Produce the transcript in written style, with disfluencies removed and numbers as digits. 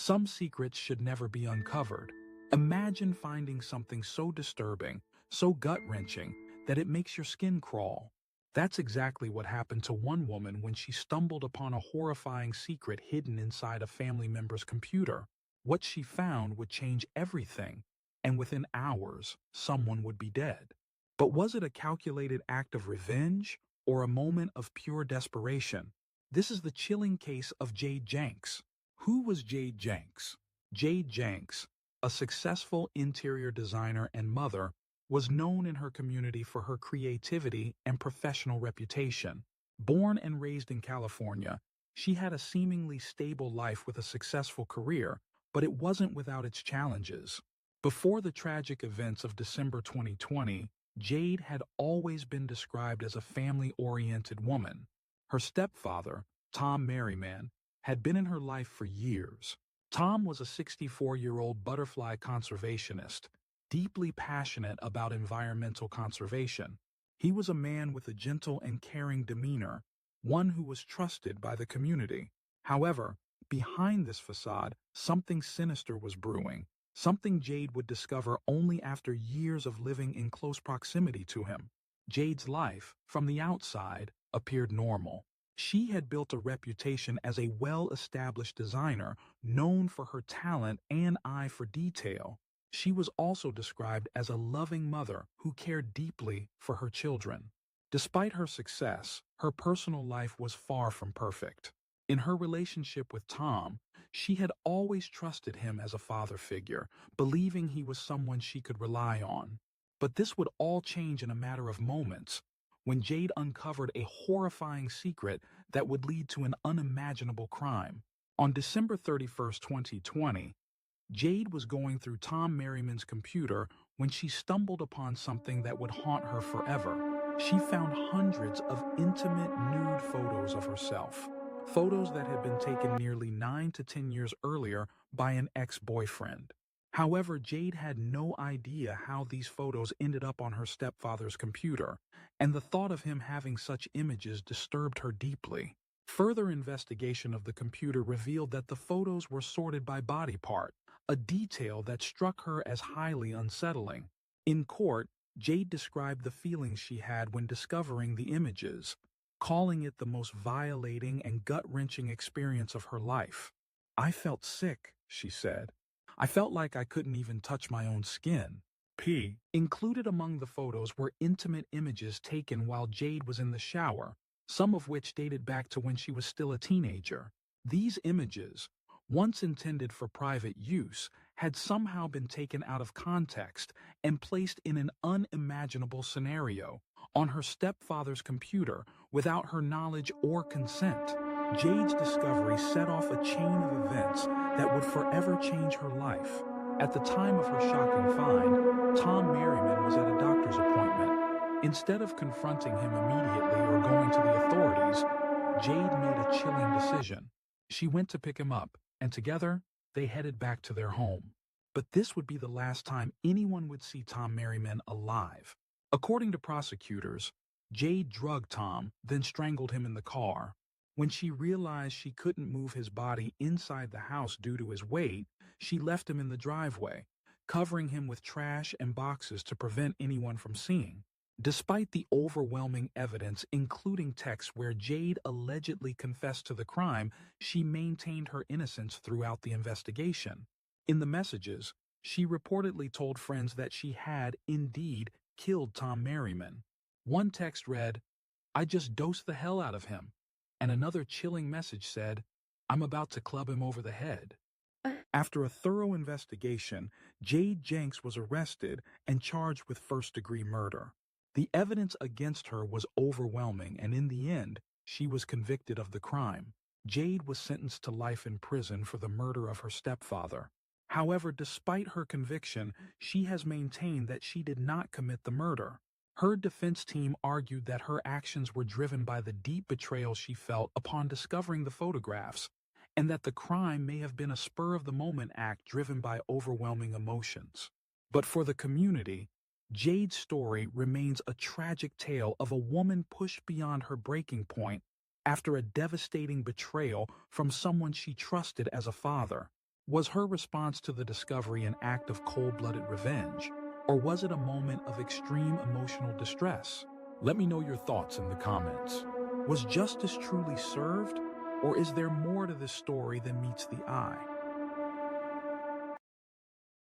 Some secrets should never be uncovered. Imagine finding something so disturbing, so gut-wrenching, that it makes your skin crawl. That's exactly what happened to one woman when she stumbled upon a horrifying secret hidden inside a family member's computer. What she found would change everything, and within hours, someone would be dead. But was it a calculated act of revenge or a moment of pure desperation? This is the chilling case of Jade Janks. Who was Jade Janks? Jade Janks, a successful interior designer and mother, was known in her community for her creativity and professional reputation. Born and raised in California, she had a seemingly stable life with a successful career, but it wasn't without its challenges. Before the tragic events of December 2020, Jade had always been described as a family-oriented woman. Her stepfather, Tom Merriman, had been in her life for years. Tom was a 64-year-old butterfly conservationist, deeply passionate about environmental conservation. He was a man with a gentle and caring demeanor, one who was trusted by the community. However, behind this facade, something sinister was brewing, something Jade would discover only after years of living in close proximity to him. Jade's life, from the outside, appeared normal. She had built a reputation as a well-established designer, known for her talent and eye for detail. She was also described as a loving mother who cared deeply for her children. Despite her success, her personal life was far from perfect. In her relationship with Tom, she had always trusted him as a father figure, believing he was someone she could rely on. But this would all change in a matter of moments, when Jade uncovered a horrifying secret that would lead to an unimaginable crime. On December 31st, 2020, Jade was going through Tom Merriman's computer when she stumbled upon something that would haunt her forever. She found hundreds of intimate nude photos of herself, photos that had been taken nearly 9 to 10 years earlier by an ex-boyfriend. However, Jade had no idea how these photos ended up on her stepfather's computer, and the thought of him having such images disturbed her deeply. Further investigation of the computer revealed that the photos were sorted by body part, a detail that struck her as highly unsettling. In court, Jade described the feelings she had when discovering the images, calling it the most violating and gut-wrenching experience of her life. "I felt sick," she said. "I felt like I couldn't even touch my own skin." Included among the photos were intimate images taken while Jade was in the shower, some of which dated back to when she was still a teenager. These images, once intended for private use, had somehow been taken out of context and placed in an unimaginable scenario on her stepfather's computer without her knowledge or consent. Jade's discovery set off a chain of events that would forever change her life. At the time of her shocking find, Tom Merriman was at a doctor's appointment. Instead of confronting him immediately or going to the authorities, Jade made a chilling decision. She went to pick him up, and together, they headed back to their home. But this would be the last time anyone would see Tom Merriman alive. According to prosecutors, Jade drugged Tom, then strangled him in the car. When she realized she couldn't move his body inside the house due to his weight, she left him in the driveway, covering him with trash and boxes to prevent anyone from seeing. Despite the overwhelming evidence, including texts where Jade allegedly confessed to the crime, she maintained her innocence throughout the investigation. In the messages, she reportedly told friends that she had, indeed, killed Tom Merriman. One text read, "I just dosed the hell out of him." And another chilling message said, "I'm about to club him over the head." After a thorough investigation, Jade Janks was arrested and charged with first-degree murder. The evidence against her was overwhelming, and in the end, she was convicted of the crime. Jade was sentenced to life in prison for the murder of her stepfather. However, despite her conviction, she has maintained that she did not commit the murder. Her defense team argued that her actions were driven by the deep betrayal she felt upon discovering the photographs, and that the crime may have been a spur-of-the-moment act driven by overwhelming emotions. But for the community, Jade's story remains a tragic tale of a woman pushed beyond her breaking point after a devastating betrayal from someone she trusted as a father. Was her response to the discovery an act of cold-blooded revenge, or was it a moment of extreme emotional distress? Let me know your thoughts in the comments. Was justice truly served, or is there more to this story than meets the eye?